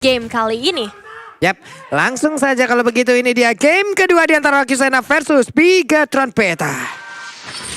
game kali ini. Yap, langsung saja kalau begitu ini dia game kedua di antara Kisena versus Bigatron Beta.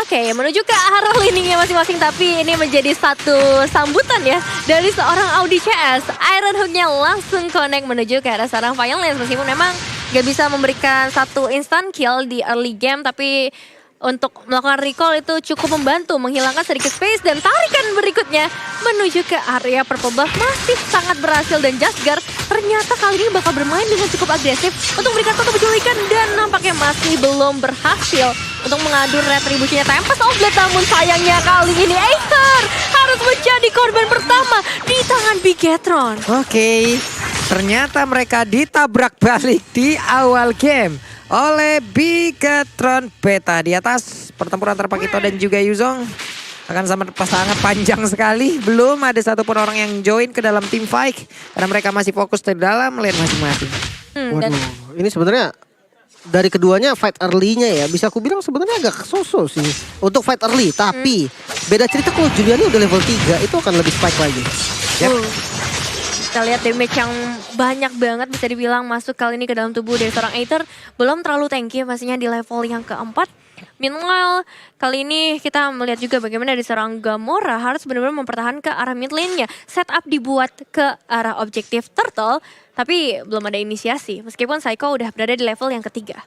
Oke, menuju ke arah linknya masing-masing, tapi ini menjadi satu sambutan ya dari seorang Audi CS. Iron Hook-nya langsung connect menuju ke arah seorang Violence, meskipun memang gak bisa memberikan satu instant kill di early game, tapi untuk melakukan recall itu cukup membantu menghilangkan sedikit space, dan tarikan berikutnya menuju ke area purple buff masih sangat berhasil, dan Jasgar ternyata kali ini bakal bermain dengan cukup agresif untuk memberikan satu penculikan, dan nampaknya masih belum berhasil untuk mengadu retribusinya Tempest of Blood. Namun sayangnya kali ini Aether harus menjadi korban pertama di tangan Bigatron. Oke, ternyata mereka ditabrak balik di awal game oleh Bigatron Beta. Di atas pertempuran antara Pakito dan juga Yuzong akan sangat panjang sekali. Belum ada satupun orang yang join ke dalam team fight karena mereka masih fokus di dalam lane masing-masing. Waduh, ini sebenarnya dari keduanya fight early-nya ya, bisa aku bilang sebenarnya agak so-so sih untuk fight early. Tapi beda cerita kalau Juliani udah level 3, itu akan lebih spike lagi. Yep. Kita lihat damage yang banyak banget bisa dibilang masuk kali ini ke dalam tubuh dari seorang Aether. Belum terlalu tanky pastinya di level yang keempat. Meanwhile, kali ini kita melihat juga bagaimana di seorang Gamora harus benar-benar mempertahankan ke arah mid lane-nya. Setup dibuat ke arah objektif Turtle, tapi belum ada inisiasi. Meskipun Psycho udah berada di level yang ketiga.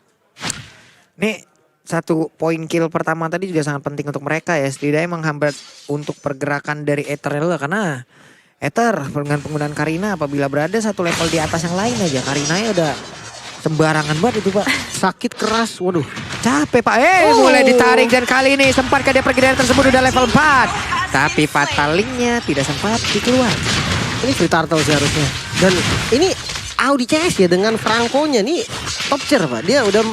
Nih, satu poin kill pertama tadi juga sangat penting untuk mereka ya. Setidaknya menghambat untuk pergerakan dari Aether karena Aether dengan penggunaan Karina apabila berada satu level di atas yang lain aja, Karinanya udah sembarangan banget itu, Pak. Sakit keras, waduh. Capek, Pak. Mulai ditarik, dan kali ini sempatkah dia pergi dari tersebut udah level 4. Tapi Fatal Link-nya tidak sempat dikeluar. Ini free turtle sih harusnya. Dan ini Audi CS ya dengan Franco-nya nih top tier, Pak. Dia udah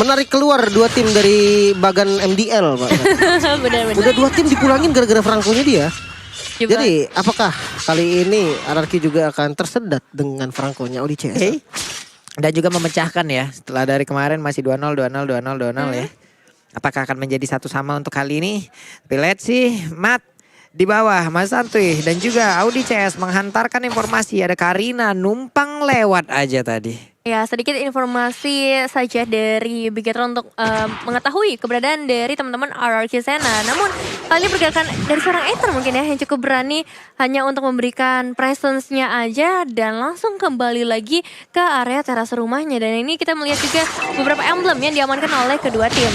menarik keluar dua tim dari bagan MDL, Pak. Benar-benar. Udah dua tim dipulangin gara-gara Franco-nya dia. Coba. Jadi apakah kali ini RRQ juga akan tersedat dengan Franco-nya Audi CS? Oke. Dan juga memecahkan ya, setelah dari kemarin masih 2-0 ya. Apakah akan menjadi satu sama untuk kali ini? Tapi let's see. Matt di bawah, Mas Santuy dan juga Audi CS menghantarkan informasi ada Karina numpang lewat aja tadi. Ya, sedikit informasi saja dari Bigatron untuk mengetahui keberadaan dari teman-teman RRQ Sena. Namun, kali ini pergerakan dari seorang Aether mungkin ya yang cukup berani hanya untuk memberikan presence-nya aja dan langsung kembali lagi ke area teras rumahnya. Dan ini kita melihat juga beberapa emblem yang diamankan oleh kedua tim.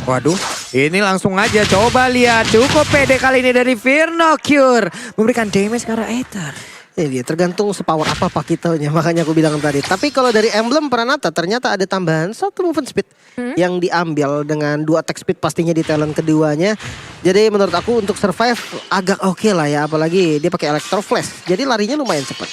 Waduh, ini langsung aja coba lihat. Cukup pede kali ini dari Virnocure memberikan damage ke arah Aether. Ini dia, tergantung sepower apa Pakitonya, makanya aku bilang tadi. Tapi kalau dari emblem Pranata ternyata ada tambahan satu movement speed yang diambil dengan 2 attack speed pastinya di talent keduanya. Jadi menurut aku untuk survive agak oke lah ya, apalagi dia pakai Electro Flash. Jadi larinya lumayan cepat.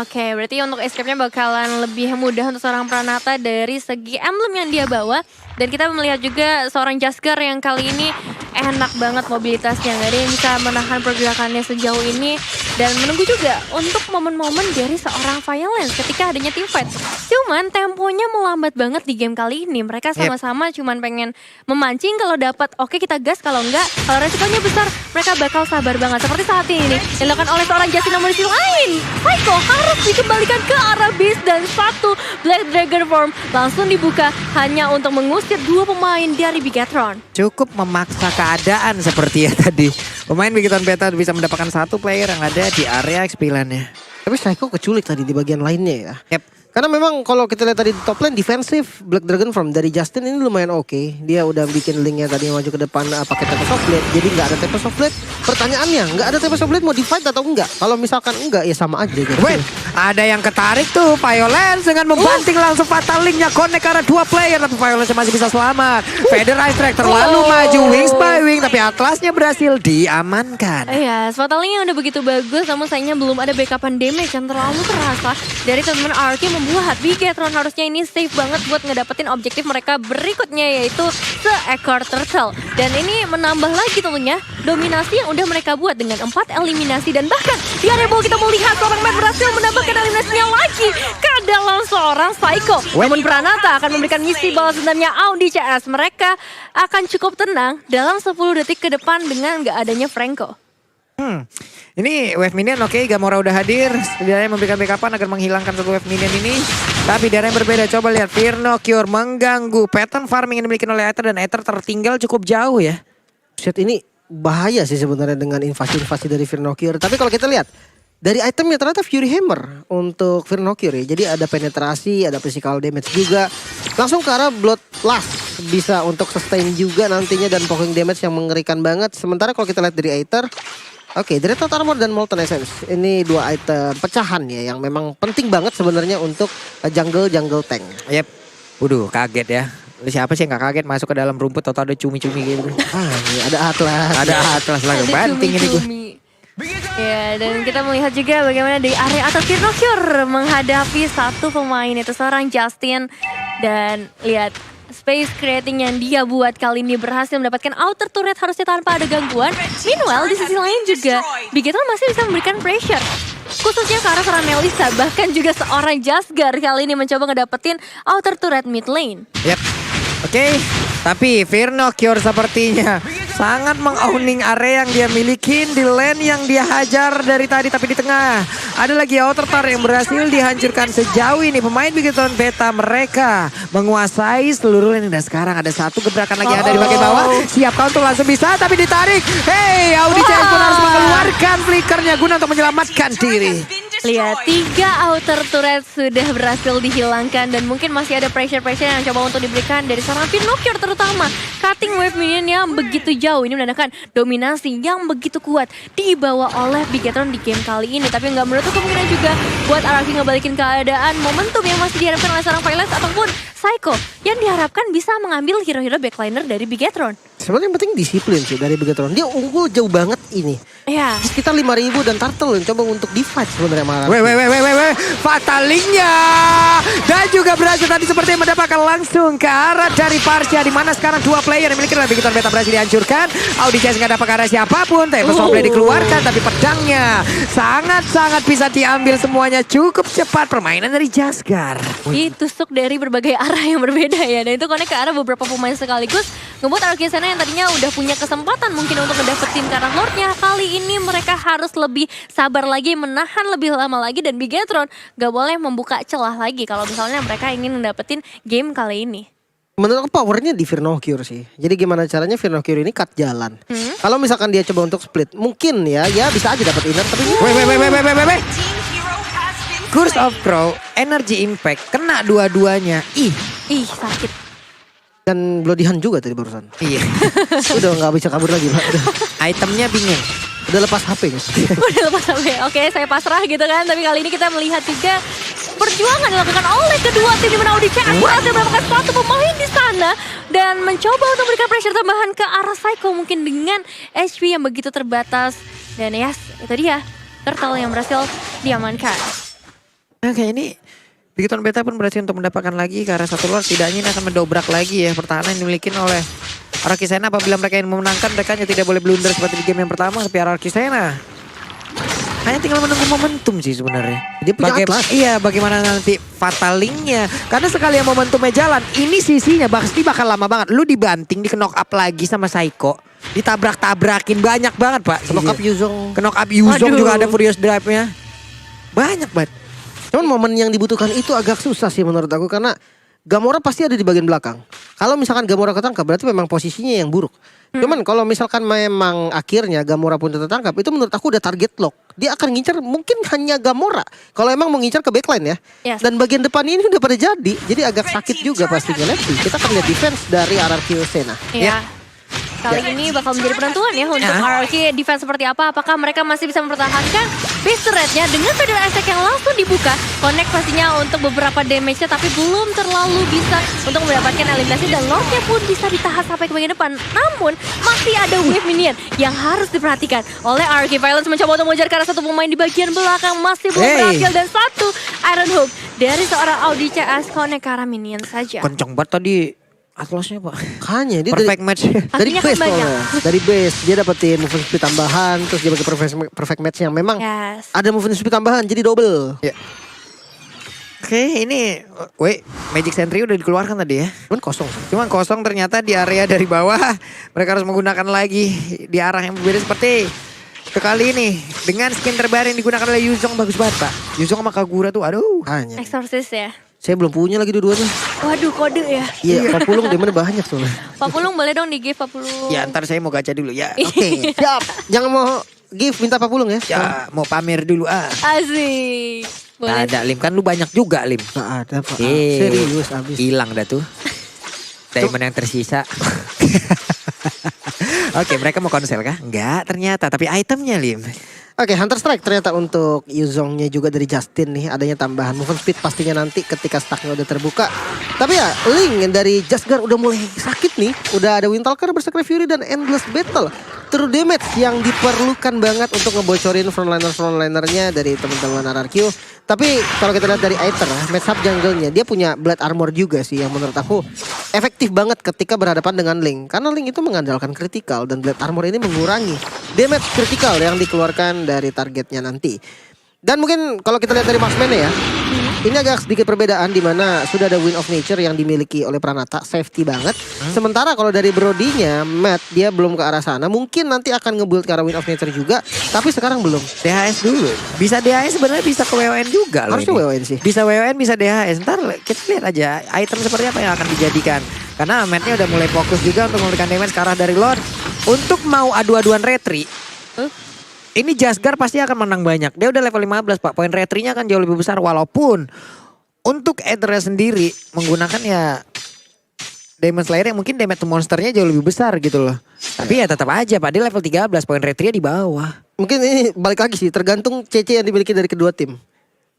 Oke, berarti untuk escape-nya bakalan lebih mudah untuk seorang Pranata dari segi emblem yang dia bawa. Dan kita melihat juga seorang Jasgar yang kali ini enak banget mobilitasnya. Gak ada yang bisa menahan pergerakannya sejauh ini. Dan menunggu juga untuk momen-momen dari seorang Violence ketika adanya team fight. Cuman temponya melambat banget di game kali ini. Mereka sama-sama cuman pengen memancing, kalau dapat oke kita gas, kalau enggak, kalau resikonya besar mereka bakal sabar banget. Seperti saat ini dilakukan oleh seorang Justin nomor lain. Psycho harus dikembalikan ke arah base dan satu Black Dragon Form langsung dibuka hanya untuk mengusir dua pemain dari Bigatron. Cukup memaksa keadaan seperti ya tadi. Pemain Bigatron Beta bisa mendapatkan satu player yang ada di area XP-nya. Tapi Psycho keculik tadi di bagian lainnya ya. Yep. Karena memang kalau kita lihat tadi di top lane defensif Black Dragon Form dari Justin ini lumayan oke. Dia udah bikin linknya tadi maju ke depan pakai Tempest of Blade. Jadi nggak ada Tempest of Blade. Pertanyaannya nggak ada Tempest of Blade mau di fight atau enggak? Kalau misalkan enggak ya sama aja gitu. Wait, ada yang ketarik tuh Violence dengan membanting langsung Fatal Link-nya connect karena dua player, tapi Violence masih bisa selamat. Feather Ice Track terlalu maju Wings by Wing, tapi Atlasnya berhasil diamankan. Iya, Fatal Link yang udah begitu bagus, namun sayangnya belum ada backupan damage yang terlalu terasa dari teman-teman RRQ, membuat Bigatron harusnya ini safe banget buat ngedapetin objektif mereka berikutnya, yaitu seekor turtle. Dan ini menambah lagi tentunya dominasi yang udah mereka buat dengan 4 eliminasi, dan bahkan di area bawah kita melihat seorang Matt berhasil menambahkan eliminasinya lagi ke dalam seorang Psycho. Namun Pranata akan memberikan misi balas dendamnya Audi CS. Mereka akan cukup tenang dalam 10 detik ke depan dengan gak adanya Franco. Ini wave minion oke, Gamora udah hadir. Setidaknya memberikan backupan agar menghilangkan satu wave minion ini. Tapi dari yang berbeda, coba lihat Firno Cure mengganggu pattern farming yang dimiliki oleh Aether. Dan Aether tertinggal cukup jauh ya. Set ini bahaya sih sebenarnya dengan invasi-invasi dari Firnocure. Tapi kalau kita lihat dari itemnya ternyata Fury Hammer untuk Firnocure ya. Jadi ada penetrasi, ada physical damage juga. Langsung ke arah Bloodlust bisa untuk sustain juga nantinya dan poking damage yang mengerikan banget. Sementara kalau kita lihat dari Aether, oke, Dreadnought Armor dan Molten Essence. Ini dua item pecahan ya yang memang penting banget sebenarnya untuk jungle tank. Yep. Waduh, kaget ya. Siapa sih yang gak kaget masuk ke dalam rumput atau ada cumi-cumi gitu. Iya, ada Atlas. Ada Atlas lah, Ada banting ini gue. cumi-cumi. Ya, dan kita melihat juga bagaimana dari area atas Firnocure menghadapi satu pemain, itu seorang Justin. Dan lihat space creating yang dia buat kali ini berhasil mendapatkan outer turret harusnya tanpa ada gangguan. Meanwhile di sisi lain juga Bigetron masih bisa memberikan pressure, khususnya ke arah seorang Melissa. Bahkan juga seorang Jasgar kali ini mencoba ngedapetin outer turret mid lane. Yep. Oke, tapi Firnocure sepertinya sangat meng-owning area yang dia milikin di lane yang dia hajar dari tadi. Tapi di tengah ada lagi outer turret yang berhasil dihancurkan sejauh ini. Pemain Bigetron Beta mereka menguasai seluruh lane. Dan sekarang ada satu gebrakan lagi yang ada di bagian bawah. Siap untuk langsung bisa, tapi ditarik. Hey, Audi CS pun harus mengeluarkan flickernya guna untuk menyelamatkan diri. Lihat, 3 outer turret sudah berhasil dihilangkan dan mungkin masih ada pressure-pressure yang coba untuk diberikan dari seorang Firnocure, terutama cutting wave minion yang begitu jauh. Ini menandakan dominasi yang begitu kuat dibawa oleh Bigetron di game kali ini. Tapi nggak menutup kemungkinan juga buat RRQ ngebalikin keadaan, momentum yang masih diharapkan oleh seorang Violet ataupun Psycho yang diharapkan bisa mengambil hero-hero backliner dari Bigetron. Sebenarnya yang penting disiplin sih dari Bigetron. Dia unggul jauh banget ini. Ya. Sekitar 5.000 dan Turtle yang coba untuk di-fight sebenarnya marah. Weh. Fatalingnya. Dan juga berhasil tadi seperti mendapatkan langsung ke arah dari Parsia. Di mana sekarang 2 player yang memiliki Bigetron Beta berhasil dihancurkan. Audi CS nggak dapat ke arah siapapun. Tempest Play dikeluarkan. Tapi pedangnya sangat-sangat bisa diambil semuanya. Cukup cepat permainan dari Jasgar. Ditusuk dari berbagai arah yang berbeda ya. Dan itu connect ke arah beberapa pemain sekaligus. Ngebuat RRQ sana yang tadinya udah punya kesempatan mungkin untuk ngedapetin karena Lordnya. Kali ini mereka harus lebih sabar lagi, menahan lebih lama lagi. Dan Bigetron gak boleh membuka celah lagi kalau misalnya mereka ingin ngedapetin game kali ini. Menurut aku powernya di Firnocure sih. Jadi gimana caranya Firnocure ini cut jalan. Kalau misalkan dia coba untuk split, mungkin ya bisa aja dapat inner. Tapi Weh. Curse of Crow, Energy Impact, kena dua-duanya. Ih, sakit. dan Bloody Hand juga tadi barusan. Iya. Udah nggak bisa kabur lagi, Pak. Itemnya bingung. Udah lepas HP-nya. Udah lepas HP. Oke, saya pasrah gitu kan. Tapi kali ini kita melihat juga perjuangan dilakukan oleh kedua tim di mana Audi CS berhasil mendapatkan satu pemain di sana dan mencoba untuk memberikan pressure tambahan ke arah Psycho mungkin dengan HP yang begitu terbatas. Dan yes, itu dia Turtle yang berhasil diamankan. Oke, ini Bigetron Beta pun berhasil untuk mendapatkan lagi ke arah satu luar. Setidaknya ini akan mendobrak lagi ya pertahanan yang dimiliki oleh RRQ Sena. Apabila mereka ingin memenangkan, mereka hanya tidak boleh blunder seperti di game yang pertama. Tapi RRQ Sena hanya tinggal menunggu momentum sih sebenarnya. Dia punya Atlas. Iya, bagaimana nanti fatalingnya. Karena sekali yang momentumnya jalan, ini sisinya pasti bakal lama banget. Lu dibanting, di knock up lagi sama Psycho. Ditabrak-tabrakin banyak banget, Pak. Knock up Yuzong. Knock up Yuzong juga ada Furious Drive-nya. Banyak banget. Cuman momen yang dibutuhkan itu agak susah sih menurut aku. Karena Gamora pasti ada di bagian belakang. Kalau misalkan Gamora ketangkap berarti memang posisinya yang buruk. Cuman kalau misalkan memang akhirnya Gamora pun tertangkap, itu menurut aku udah target lock. Dia akan ngincar mungkin hanya Gamora. Kalau emang mau ngincar ke backline ya. Yes. Dan bagian depan ini udah pada jadi. Jadi agak sakit juga pastinya. Nanti kita akan lihat defense dari RRQ Sena. Iya. Kali ini bakal menjadi penentuan ya untuk RRQ defense seperti apa. Apakah mereka masih bisa mempertahankan base turretnya dengan Fatal Attack yang langsung dibuka. Connect pastinya untuk beberapa damage-nya tapi belum terlalu bisa untuk mendapatkan eliminasi. Dan Lordnya pun bisa ditahan sampai ke bagian depan. Namun masih ada wave minion yang harus diperhatikan oleh RRQ. Violence mencoba untuk mengejar karena satu pemain di bagian belakang masih belum berhasil. Dan satu Iron Hook dari seorang Audi CS connect ke arah minion saja. Kenceng banget tadi Atlasnya, Pak. Makanya dia Perfect match. dari Artinya kan base banyak. soalnya. Dari base dia dapetin movement speed tambahan. Terus dia pakai perfect match yang memang Yes. ada movement speed tambahan jadi double. Ya. Oke, ini Magic Sentry udah dikeluarkan tadi ya. Cuman kosong ternyata di area dari bawah. Mereka harus menggunakan lagi di arah yang berbeda seperti Untuk kali ini dengan skin terbaru yang digunakan oleh Yuzong bagus banget Pak. Yuzong sama Kagura tuh aduh. Hanya. Exorcist ya. Saya belum punya lagi dua-duanya. Waduh, kode ya. Iya, Pak Pulung di mana banyak soalnya. Pak Pulung boleh dong di give Pak Pulung. Ya ntar saya mau gacha dulu ya. Oke, siap. Jangan mau give minta Pak Pulung ya. Ya mau pamer dulu Asik. Boleh. Nggak ada Lim, kan lu banyak juga Lim. Nggak ada Pak. Eh, Serius abis. hilang dah tuh. Diamond yang tersisa. Oke, mereka mau konsel kah? Enggak, ternyata. Tapi itemnya Lim. Oke, Hunter Strike ternyata untuk Yuzongnya juga dari Justin nih. Adanya tambahan movement speed pastinya nanti ketika stacknya udah terbuka. Tapi ya, Link dari Jasgar udah mulai sakit nih. Udah ada Windtalker, Berserker Fury, dan Endless Battle. True damage yang diperlukan banget untuk ngebocorin frontliner-frontlinernya dari teman-teman RRQ. Tapi kalau kita lihat dari Aether, matchup jungle-nya, dia punya Blade Armor juga sih yang menurut aku efektif banget ketika berhadapan dengan Link. Karena Link itu mengandalkan critical dan Blade Armor ini mengurangi damage critical yang dikeluarkan dari targetnya nanti. Dan mungkin kalau kita lihat dari marksman-nya ya, ini agak sedikit perbedaan di mana sudah ada Wind of Nature yang dimiliki oleh Pranata, safety banget. Sementara kalau dari Brody-nya, Matt dia belum ke arah sana, mungkin nanti akan nge-build ke arah Wind of Nature juga, tapi sekarang belum. DHS dulu. Bisa DHS sebenarnya bisa ke WON juga loh. Harusnya ini. WON sih. Bisa WON, bisa DHS. Ntar kita lihat aja item seperti apa yang akan dijadikan. Karena Matt-nya udah mulai fokus juga untuk memberikan damage ke arah dari Lord. Untuk mau adu-aduan retri, ini Jasgar pasti akan menang banyak. Dia udah level 15 Pak. Poin retrinya kan jauh lebih besar. Walaupun untuk Aether sendiri menggunakan ya Demon Slayer yang mungkin damage to monsternya jauh lebih besar gitu loh. Tapi ya tetap aja Pak. Dia level 13. Poin retrinya di bawah. Mungkin ini balik lagi sih, tergantung CC yang dimiliki dari kedua tim.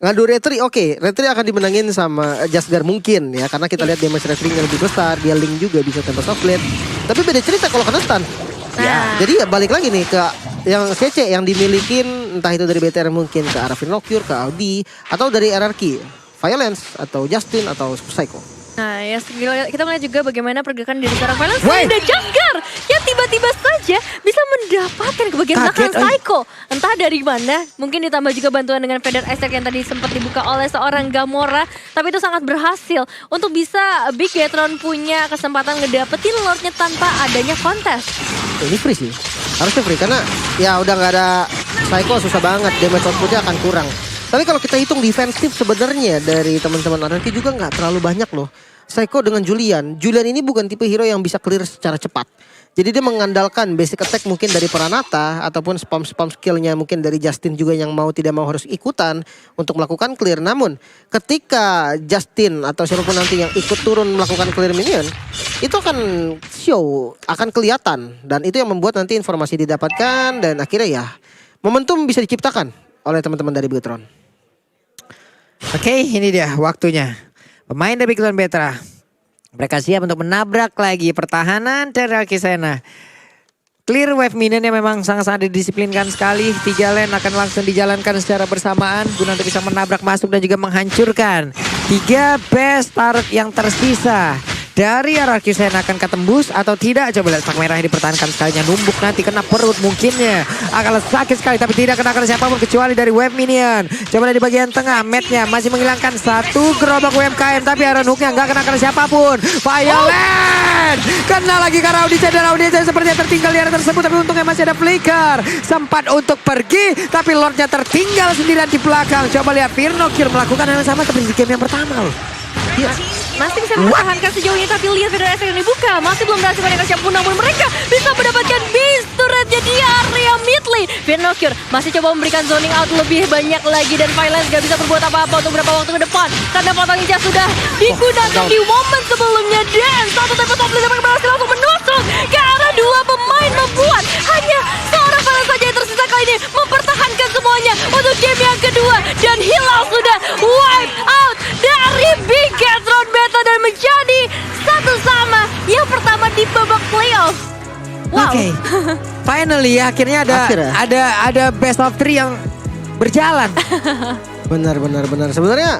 Ngadu retri, oke, retri akan dimenangin sama Jasgar mungkin ya. Karena kita lihat damage retri-nya lebih besar. Dia Link juga bisa Tempest of Blade. Tapi beda cerita kalau kena stun. Nah. Jadi ya balik lagi nih ke yang CC yang dimiliki, entah itu dari BTR mungkin ke arah Vinocure, ke Audi, atau dari RRQ, Violence, atau Justin, atau Psycho. Nah ya kita melihat juga bagaimana pergerakan dari seorang Violence Wait. dan Jasgar yang tiba-tiba saja bisa mendapatkan ke bagian belakang Kaget, Psycho. Entah dari mana, mungkin ditambah juga bantuan dengan Feather Attack yang tadi sempat dibuka oleh seorang Gamora. Tapi itu sangat berhasil untuk bisa Big Gatron punya kesempatan ngedapetin Lordnya tanpa adanya kontes. Ini free sih, harusnya free karena ya udah nggak ada Psycho, susah banget, damage outputnya akan kurang. Tapi kalau kita hitung defensif sebenarnya dari teman-teman RRQ juga nggak terlalu banyak loh. Psycho dengan Julian ini bukan tipe hero yang bisa clear secara cepat. Jadi dia mengandalkan basic attack mungkin dari Pranata ataupun spam skillnya mungkin dari Justin juga yang mau tidak mau harus ikutan untuk melakukan clear. Namun ketika Justin atau siapapun nanti yang ikut turun melakukan clear minion, itu akan show, akan kelihatan. Dan itu yang membuat nanti informasi didapatkan dan akhirnya ya momentum bisa diciptakan oleh teman-teman dari Bigetron. Oke, ini dia waktunya. Pemain dari Bigetron Betra. Mereka siap untuk menabrak lagi pertahanan dari Alkisena. Clear wave minionnya memang sangat-sangat didisiplinkan sekali. 3 lane akan langsung dijalankan secara bersamaan guna untuk bisa menabrak masuk dan juga menghancurkan 3 best turret yang tersisa. Dari RRQ Sena akan ketembus atau tidak? Coba lihat, sak merah dipertahankan sekalinya. Numbuk nanti kena perut mungkinnya. Akan sakit sekali tapi tidak kena siapapun kecuali dari wave minion. Coba lihat di bagian tengah. Matt-nya masih menghilangkan 1 gerobak UMKM. Tapi Iron Hook-nya nggak kena siapapun. Violent! Kena lagi karena Audisi sepertinya tertinggal di area tersebut. Tapi untungnya masih ada flicker. Sempat untuk pergi. Tapi Lordnya tertinggal sendirian di belakang. Coba lihat Vinocure melakukan hal yang sama seperti di game yang pertama loh. Ya, masih bisa mempertahankan sejauh ini tapi lihat Feather Attack yang dibuka masih belum berhasil menekan siapapun, namun mereka bisa mendapatkan Beast turretnya di area mid lane. Vinocure masih coba memberikan zoning out lebih banyak lagi dan Violence gak bisa berbuat apa-apa untuk beberapa waktu ke depan karena potong Ninja sudah digunakan di momen sebelumnya dan satu tempat top lane berhasil langsung menusuk ke arah 2 pemain, membuat hanya seorang Violence saja yang tersisa kali ini mempertahankan semuanya untuk game yang kedua dan Hilal sudah wipe out dari Big Gatron Beta dan menjadi 1-1 yang pertama di babak playoff. Wow. Oke. Finally akhirnya ada best of 3 yang berjalan. Benar. Sebenarnya